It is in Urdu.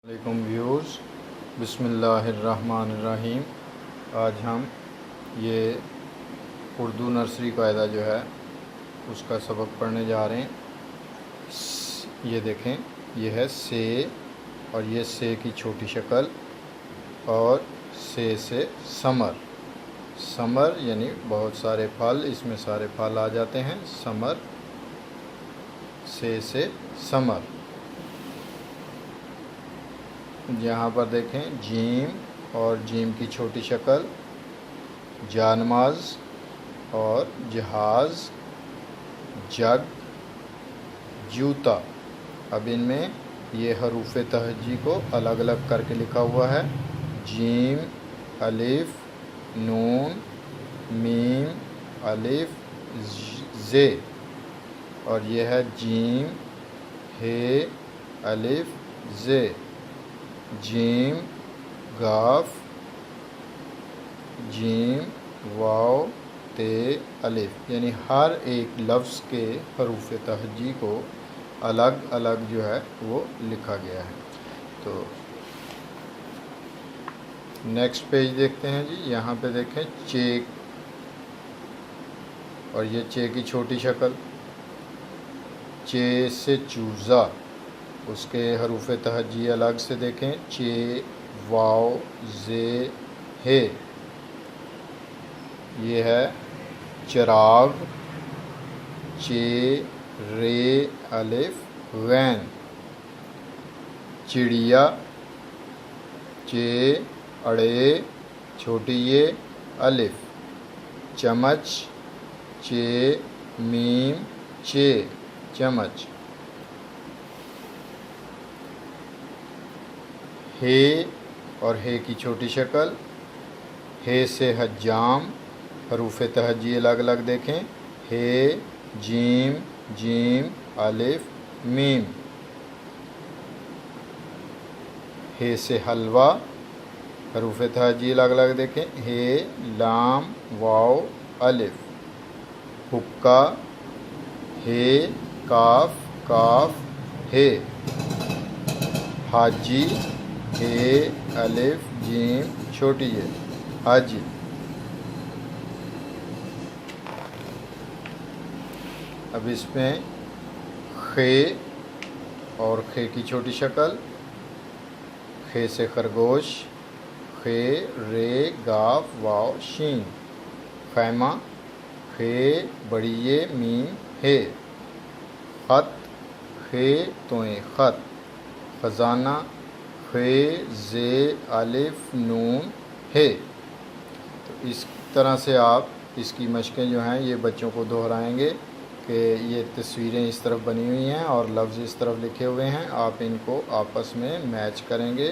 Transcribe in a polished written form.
علیکم ویورز، بسم اللہ الرحمن الرحیم۔ آج ہم یہ اردو نرسری قاعدہ جو ہے اس کا سبق پڑھنے جا رہے ہیں۔ یہ دیکھیں، یہ ہے سے، اور یہ سے کی چھوٹی شکل، اور سے ثمر۔ ثمر یعنی بہت سارے پھل، اس میں سارے پھل آ جاتے ہیں۔ ثمر، سے ثمر۔ یہاں پر دیکھیں جیم اور جیم کی چھوٹی شکل، جانماز اور جہاز، جگ، جوتا۔ اب ان میں یہ حروف تہجی کو الگ الگ کر کے لکھا ہوا ہے۔ جیم، الف، نون، میم، الف، زے، اور یہ ہے جیم، ہے، الف، زے، جیم، گاف، جیم، واو، تے، الف۔ یعنی ہر ایک لفظ کے حروف تہجی کو الگ الگ جو ہے وہ لکھا گیا ہے۔ تو نیکسٹ پیج دیکھتے ہیں جی۔ یہاں پہ دیکھیں چیک، اور یہ چے کی چھوٹی شکل، چے سے چوزا، اس کے حروف تہجی الگ سے دیکھیں، چے، واو، زے، ہے۔ یہ ہے چراغ، چے، رے، الف، غین۔ چڑیا، چے، اڑے، چھوٹی یہ، الف۔ چمچ، چے، میم، چے، چمچ۔ ہے اور ہے کی چھوٹی شکل، ہے سے حجام، حروف تہجی الگ الگ دیکھیں، ہے، جیم، جیم، الف، میم۔ ہے سے حلوہ، حروف تہجی الگ الگ دیکھیں، ہے، لام، واو، الف۔ حکا، ہے، کاف، کاف، ہے۔ حاجی، ہے، الف، جیم، چھوٹی ہے، حاجی۔ اب اس میں خے اور خے کی چھوٹی شکل، خے سے خرگوش، خے، رے، گاف، واو، شین۔ خیمہ، خے، بڑی یہ، میم، ہے۔ خط، خے توئیں، خط۔ خزانہ، خے، زے، الف، نون، ہے۔ تو اس طرح سے آپ اس کی مشقیں جو ہیں یہ بچوں کو دہرائیں گے کہ یہ تصویریں اس طرف بنی ہوئی ہیں اور لفظ اس طرف لکھے ہوئے ہیں، آپ ان کو آپس میں میچ کریں گے